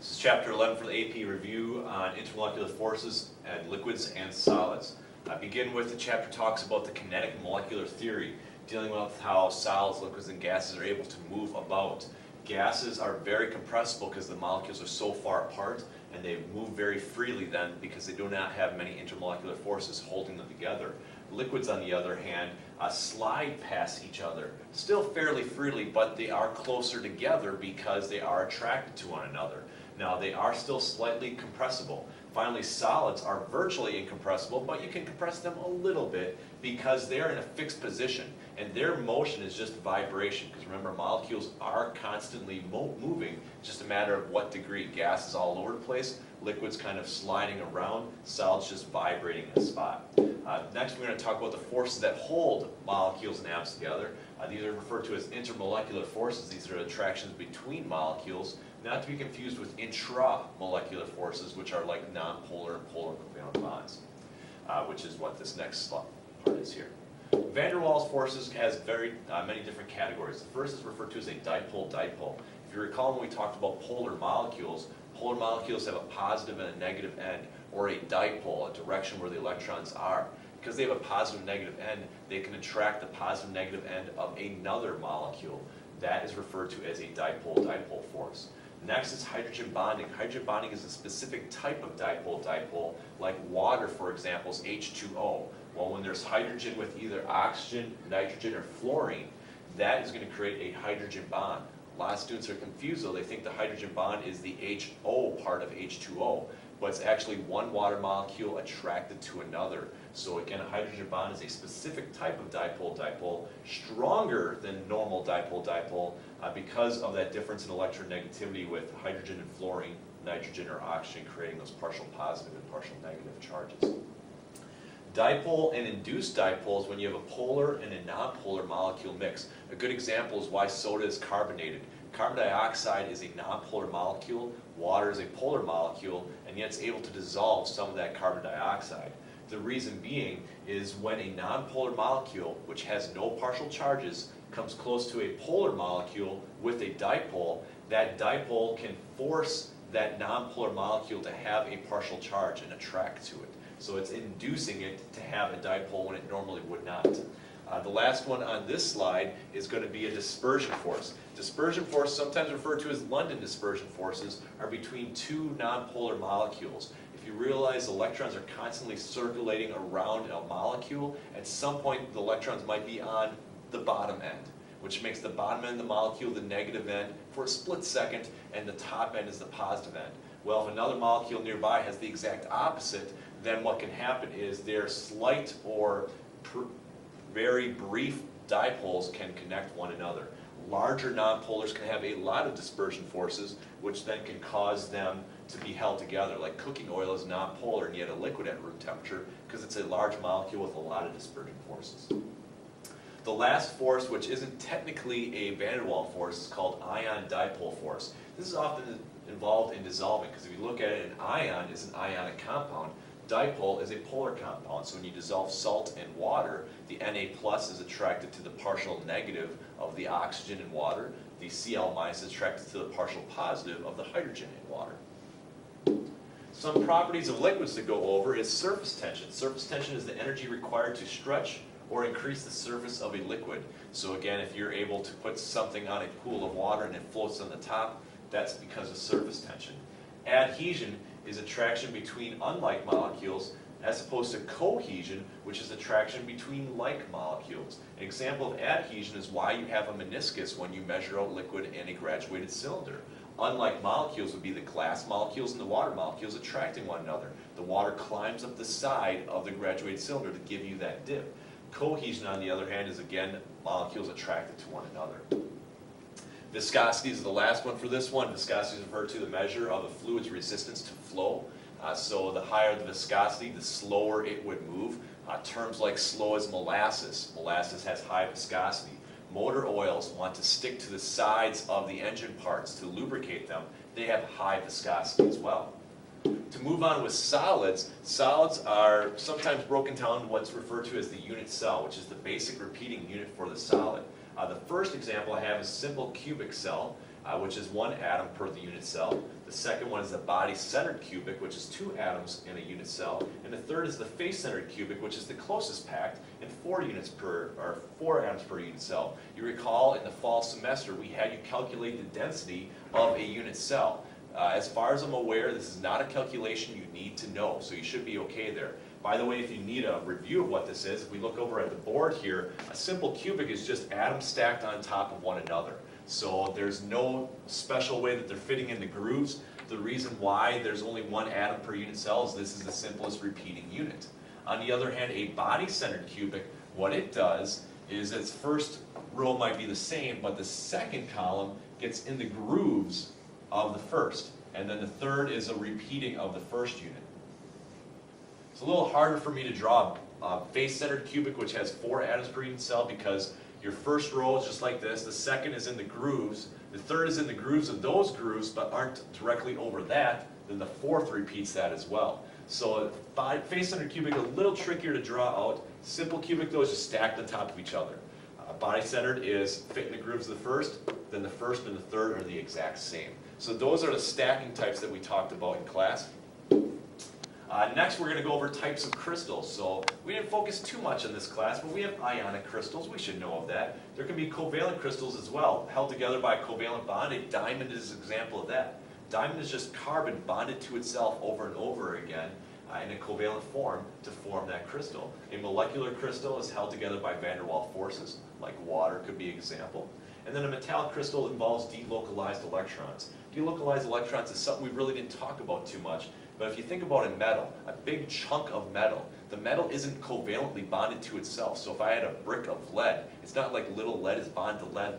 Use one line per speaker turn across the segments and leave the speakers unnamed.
This is Chapter 11 for the AP Review on intermolecular forces and liquids and solids. I begin with the chapter talks about the kinetic molecular theory, dealing with how solids, liquids, and gases are able to move about. Gases are very compressible because the molecules are so far apart, and they move very freely then because they do not have many intermolecular forces holding them together. Liquids, on the other hand, slide past each other, still fairly freely, but they are closer together because they are attracted to one another. Now, they are still slightly compressible. Finally, solids are virtually incompressible, but you can compress them a little bit because they're in a fixed position, and their motion is just vibration, because remember, molecules are constantly moving, it's just a matter of what degree. Gas is all over the place, liquids kind of sliding around, solids just vibrating in a spot. Next, we're going to talk about the forces that hold molecules and atoms together. These are referred to as intermolecular forces. These are attractions between molecules, not to be confused with intramolecular forces, which are like nonpolar and polar covalent bonds, which is what this next part is here. Van der Waals forces has many different categories. The first is referred to as a dipole-dipole. If you recall when we talked about polar molecules have a positive and a negative end, or a dipole, a direction where the electrons are. Because they have a positive and negative end, they can attract the positive and negative end of another molecule. That is referred to as a dipole-dipole force. Next is hydrogen bonding. Hydrogen bonding is a specific type of dipole-dipole, like water, for example, is H2O. Well, when there's hydrogen with either oxygen, nitrogen, or fluorine, that is going to create a hydrogen bond. A lot of students are confused, though. They think the hydrogen bond is the HO part of H2O, but it's actually one water molecule attracted to another. So again, a hydrogen bond is a specific type of dipole-dipole, stronger than normal dipole-dipole because of that difference in electronegativity with hydrogen and fluorine, nitrogen or oxygen, creating those partial positive and partial negative charges. Dipole and induced dipoles when you have a polar and a nonpolar molecule mix. A good example is why soda is carbonated. Carbon dioxide is a nonpolar molecule, water is a polar molecule, and yet it's able to dissolve some of that carbon dioxide. The reason being is when a nonpolar molecule, which has no partial charges, comes close to a polar molecule with a dipole, that dipole can force that nonpolar molecule to have a partial charge and attract to it. So it's inducing it to have a dipole when it normally would not. The last one on this slide is going to be a dispersion force. Dispersion force, sometimes referred to as London dispersion forces, are between two nonpolar molecules. If you realize electrons are constantly circulating around a molecule, at some point the electrons might be on the bottom end, which makes the bottom end of the molecule the negative end for a split second, and the top end is the positive end. Well, if another molecule nearby has the exact opposite, then what can happen is their slight or very brief dipoles can connect one another. Larger nonpolars can have a lot of dispersion forces, which then can cause them to be held together. Like cooking oil is nonpolar and yet a liquid at room temperature because it's a large molecule with a lot of dispersion forces. The last force, which isn't technically a van der Waals force, is called ion dipole force. This is often involved in dissolving because if you look at it, an ion is an ionic compound. Dipole is a polar compound, so when you dissolve salt in water, the Na+ is attracted to the partial negative of the oxygen in water, the Cl- is attracted to the partial positive of the hydrogen in water. Some properties of liquids to go over is surface tension. Surface tension is the energy required to stretch or increase the surface of a liquid. So again, if you're able to put something on a pool of water and it floats on the top, that's because of surface tension. Adhesion is attraction between unlike molecules as opposed to cohesion, which is attraction between like molecules. An example of adhesion is why you have a meniscus when you measure out liquid in a graduated cylinder. Unlike molecules would be the glass molecules and the water molecules attracting one another. The water climbs up the side of the graduated cylinder to give you that dip. Cohesion, on the other hand, is again molecules attracted to one another. Viscosity is the last one for this one. Viscosity is referred to the measure of a fluid's resistance to flow. So the higher the viscosity, the slower it would move. Terms like slow as molasses. Molasses has high viscosity. Motor oils want to stick to the sides of the engine parts to lubricate them. They have high viscosity as well. To move on with solids, solids are sometimes broken down into what's referred to as the unit cell, which is the basic repeating unit for the solid. The first example I have is simple cubic cell. which is 1 atom per the unit cell. The second one is the body-centered cubic, which is 2 atoms in a unit cell. And the third is the face-centered cubic, which is the closest packed, and 4 atoms per unit cell. You recall in the fall semester we had you calculate the density of a unit cell. As far as I'm aware, this is not a calculation you need to know, so you should be okay there. By the way, if you need a review of what this is, if we look over at the board here, a simple cubic is just atoms stacked on top of one another. So there's no special way that they're fitting in the grooves. The reason why there's only 1 atom per unit cell is this is the simplest repeating unit. On the other hand, a body-centered cubic, what it does is its first row might be the same, but the second column gets in the grooves of the first. And then the third is a repeating of the first unit. It's a little harder for me to draw a face-centered cubic which has 4 atoms per unit cell because your first row is just like this, the second is in the grooves, the third is in the grooves of those grooves but aren't directly over that, then the fourth repeats that as well. So face-centered cubic a little trickier to draw out. Simple cubic though is just stacked on top of each other. Body-centered is fit in the grooves of the first, then the first and the third are the exact same. So those are the stacking types that we talked about in class. Next we're going to go over types of crystals. So we didn't focus too much on this class, but we have ionic crystals, we should know of that. There can be covalent crystals as well, held together by a covalent bond. A diamond is an example of that. Diamond is just carbon bonded to itself over and over again in a covalent form to form that crystal. A molecular crystal is held together by van der Waals forces, like water could be an example. And then a metallic crystal involves delocalized electrons. Delocalized electrons is something we really didn't talk about too much, but if you think about a metal, a big chunk of metal, the metal isn't covalently bonded to itself. So if I had a brick of lead, it's not like little lead is bond to lead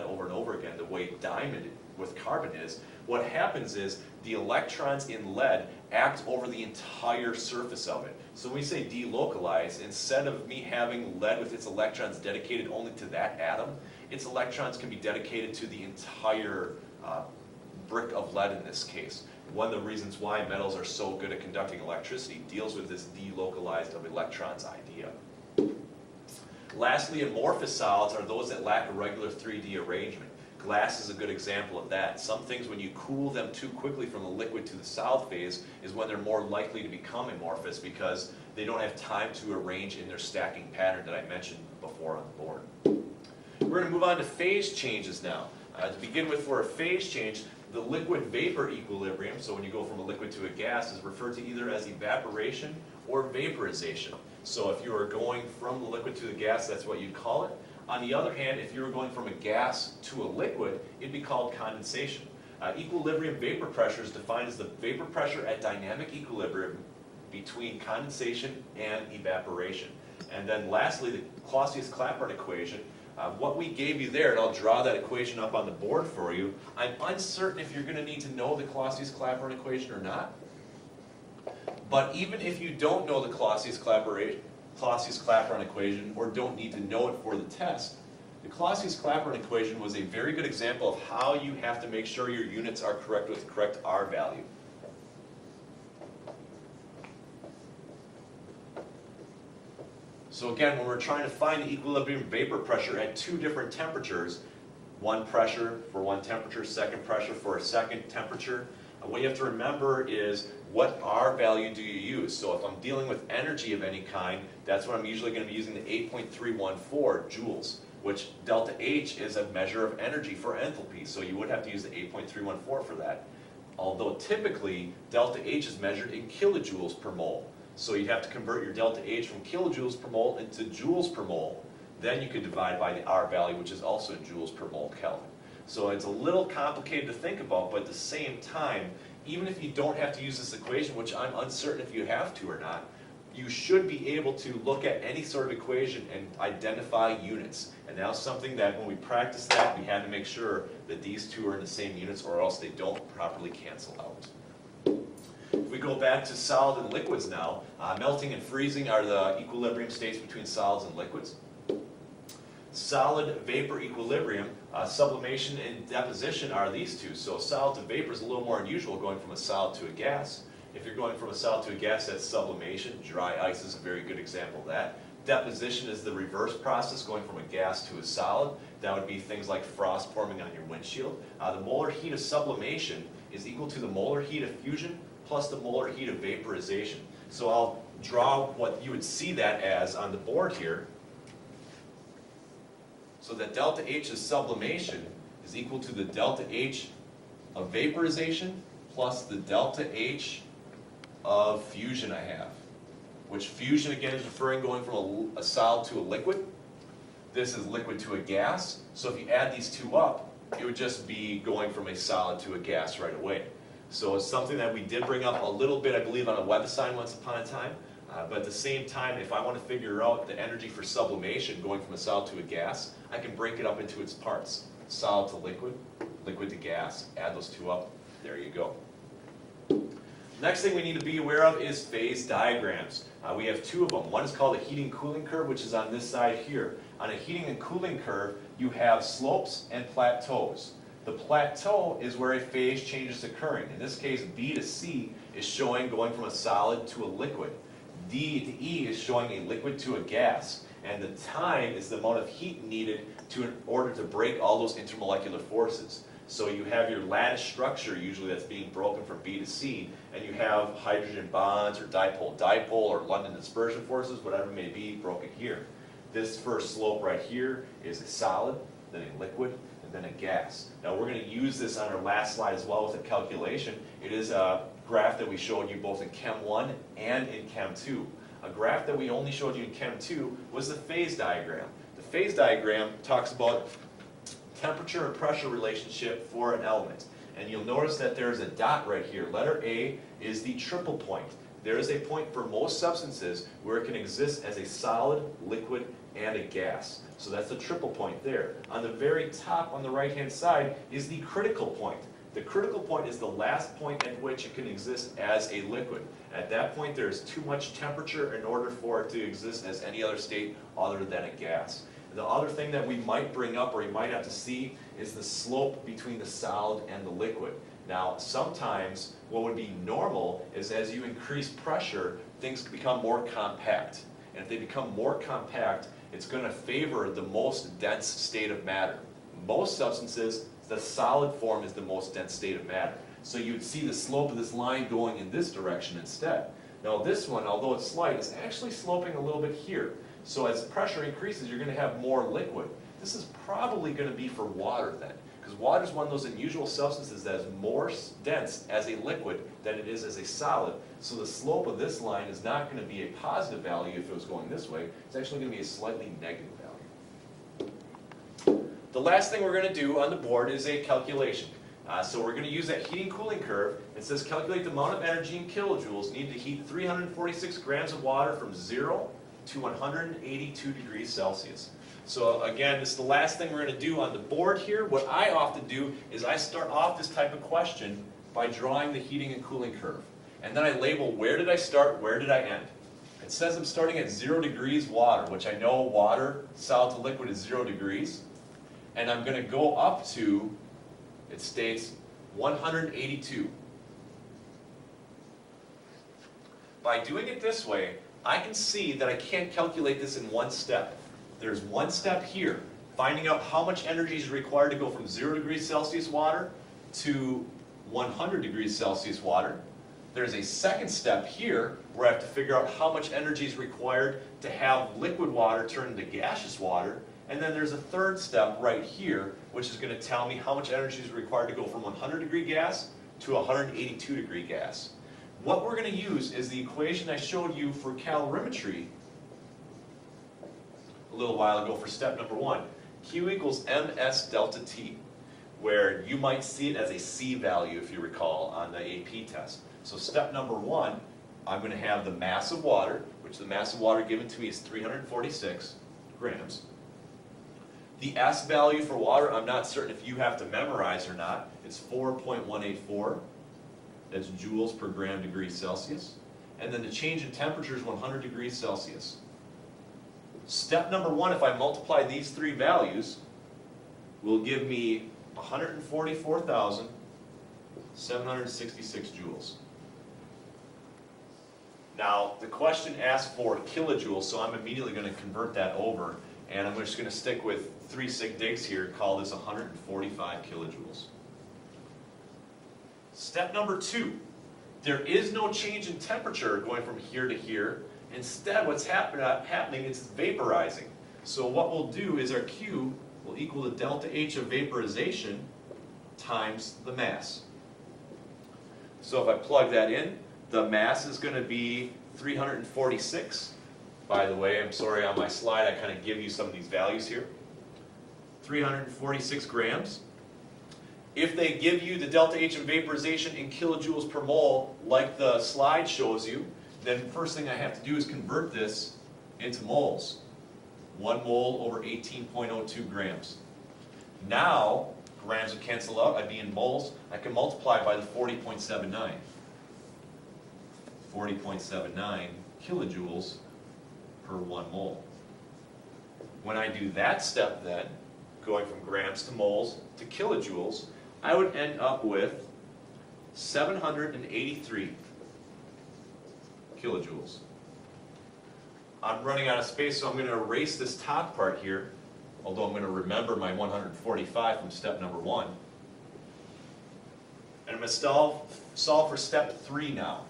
over and over again the way diamond with carbon is. What happens is the electrons in lead act over the entire surface of it. So when we say delocalize, instead of me having lead with its electrons dedicated only to that atom, its electrons can be dedicated to the entire brick of lead in this case. One of the reasons why metals are so good at conducting electricity deals with this delocalized of electrons idea. Lastly, amorphous solids are those that lack a regular 3D arrangement. Glass is a good example of that. Some things, when you cool them too quickly from the liquid to the solid phase, is when they're more likely to become amorphous because they don't have time to arrange in their stacking pattern that I mentioned before on the board. We're going to move on to phase changes now. To begin with, for a phase change, the liquid-vapor equilibrium, so when you go from a liquid to a gas, is referred to either as evaporation or vaporization. So if you are going from the liquid to the gas, that's what you'd call it. On the other hand, if you were going from a gas to a liquid, it'd be called condensation. Equilibrium vapor pressure is defined as the vapor pressure at dynamic equilibrium between condensation and evaporation. And then lastly, the Clausius-Clapeyron equation. What we gave you there, and I'll draw that equation up on the board for you, I'm uncertain if you're going to need to know the Clausius-Clapeyron equation or not. But even if you don't know the Clausius-Clapeyron equation or don't need to know it for the test, the Clausius-Clapeyron equation was a very good example of how you have to make sure your units are correct with the correct R value. So again, when we're trying to find the equilibrium vapor pressure at 2 different temperatures, one pressure for one temperature, second pressure for a second temperature, what you have to remember is what R value do you use? So if I'm dealing with energy of any kind, that's when I'm usually going to be using the 8.314 joules, which delta H is a measure of energy for enthalpy, so you would have to use the 8.314 for that. Although typically, delta H is measured in kilojoules per mole. So you'd have to convert your delta H from kilojoules per mole into joules per mole. Then you could divide by the R value, which is also in joules per mole Kelvin. So it's a little complicated to think about, but at the same time, even if you don't have to use this equation, which I'm uncertain if you have to or not, you should be able to look at any sort of equation and identify units. And now something that when we practice that, we had to make sure that these two are in the same units or else they don't properly cancel out. If we go back to solid and liquids now, melting and freezing are the equilibrium states between solids and liquids. Solid vapor equilibrium, sublimation and deposition are these two. So solid to vapor is a little more unusual, going from a solid to a gas. If you're going from a solid to a gas, that's sublimation. Dry ice is a very good example of that. Deposition is the reverse process, going from a gas to a solid. That would be things like frost forming on your windshield. The molar heat of sublimation is equal to the molar heat of fusion plus the molar heat of vaporization. So I'll draw what you would see that as on the board here. So that delta H of sublimation is equal to the delta H of vaporization plus the delta H of fusion I have. Which fusion again is referring going from a solid to a liquid. This is liquid to a gas. So if you add these two up, it would just be going from a solid to a gas right away. So it's something that we did bring up a little bit, I believe, on a web assignment once upon a time. But at the same time, if I want to figure out the energy for sublimation going from a solid to a gas, I can break it up into its parts. Solid to liquid, liquid to gas. Add those two up. There you go. Next thing we need to be aware of is phase diagrams. We have two of them. One is called a heating cooling curve, which is on this side here. On a heating and cooling curve, you have slopes and plateaus. The plateau is where a phase change is occurring. In this case, B to C is showing going from a solid to a liquid. D to E is showing a liquid to a gas. And the time is the amount of heat needed in order to break all those intermolecular forces. So you have your lattice structure usually that's being broken from B to C, and you have hydrogen bonds or dipole-dipole or London dispersion forces, whatever it may be, broken here. This first slope right here is a solid, then a liquid, and then a gas. Now we're going to use this on our last slide as well with a calculation. It is a graph that we showed you both in Chem 1 and in Chem 2. A graph that we only showed you in Chem 2 was the phase diagram. The phase diagram talks about temperature and pressure relationship for an element. And you'll notice that there's a dot right here. Letter A is the triple point. There is a point for most substances where it can exist as a solid, liquid, and a gas. So that's the triple point there. On the very top on the right-hand side is the critical point. The critical point is the last point at which it can exist as a liquid. At that point, there is too much temperature in order for it to exist as any other state other than a gas. The other thing that we might bring up or you might have to see is the slope between the solid and the liquid. Now, sometimes what would be normal is as you increase pressure, things become more compact. And if they become more compact, it's going to favor the most dense state of matter. Most substances, the solid form is the most dense state of matter. So you'd see the slope of this line going in this direction instead. Now this one, although it's slight, is actually sloping a little bit here. So as pressure increases, you're going to have more liquid. This is probably going to be for water then, because water is one of those unusual substances that is more dense as a liquid than it is as a solid. So the slope of this line is not going to be a positive value if it was going this way. It's actually going to be a slightly negative value. The last thing we're going to do on the board is a calculation. So we're going to use that heating cooling curve. It says calculate the amount of energy in kilojoules needed to heat 346 grams of water from 0 to 182 degrees Celsius. So again, this is the last thing we're going to do on the board here. What I often do is I start off this type of question by drawing the heating and cooling curve. And then I label where did I start, where did I end. It says I'm starting at 0 degrees water, which I know water, solid to liquid, is 0 degrees. And I'm going to go up to, it states, 182. By doing it this way, I can see that I can't calculate this in one step. There's one step here, finding out how much energy is required to go from 0 degrees Celsius water to 100 degrees Celsius water. There's a second step here where I have to figure out how much energy is required to have liquid water turn into gaseous water. And then there's a third step right here, which is going to tell me how much energy is required to go from 100 degree gas to 182 degree gas. What we're going to use is the equation I showed you for calorimetry a little while ago for step number 1. Q equals ms delta T, where you might see it as a C value if you recall on the AP test. So step number 1, I'm going to have the mass of water, which the mass of water given to me is 346 grams. The S value for water, I'm not certain if you have to memorize or not. It's 4.184. That's joules per gram degree Celsius. And then the change in temperature is 100 degrees Celsius. Step number 1, if I multiply these three values, will give me 144,766 joules. Now, the question asked for kilojoules, so I'm immediately going to convert that over. And I'm just going to stick with 3 sig digs here, call this 145 kilojoules. Step number 2, there is no change in temperature going from here to here. Instead, what's happening is it's vaporizing. So what we'll do is our Q will equal the delta H of vaporization times the mass. So if I plug that in, the mass is going to be 346. By the way, I'm sorry, on my slide I kind of give you some of these values here. 346 grams. If they give you the delta H of vaporization in kilojoules per mole, like the slide shows you, then first thing I have to do is convert this into moles. 1 mole over 18.02 grams. Now, grams would cancel out, I'd be in moles. I can multiply by the 40.79. 40.79 kilojoules per 1 mole. When I do that step then, going from grams to moles to kilojoules, I would end up with 783 kilojoules. I'm running out of space, so I'm going to erase this top part here, although I'm going to remember my 145 from step number 1. And I'm going to solve for step 3 now.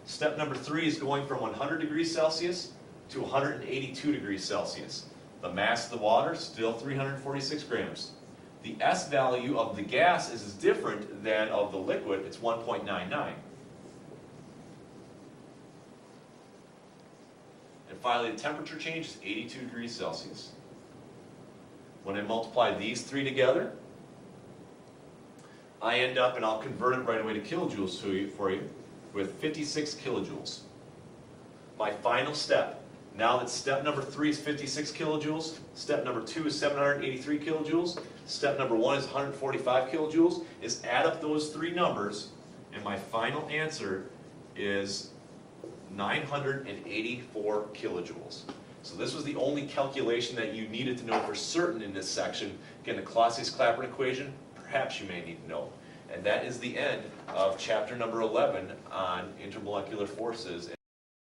Step number 3 is going from 100 degrees Celsius to 182 degrees Celsius. The mass of the water, still 346 grams. The S value of the gas is different than of the liquid, it's 1.99. And finally, the temperature change is 82 degrees Celsius. When I multiply these 3 together, I end up, and I'll convert it right away to kilojoules for you, with 56 kilojoules. My final step, now that step number 3 is 56 kilojoules, step number 2 is 783 kilojoules, step number 1 is 145 kilojoules, is add up those 3 numbers, and my final answer is 984 kilojoules. So this was the only calculation that you needed to know for certain in this section. Again, the Clausius-Clapeyron equation, perhaps you may need to know. And that is the end of chapter number 11 on intermolecular forces.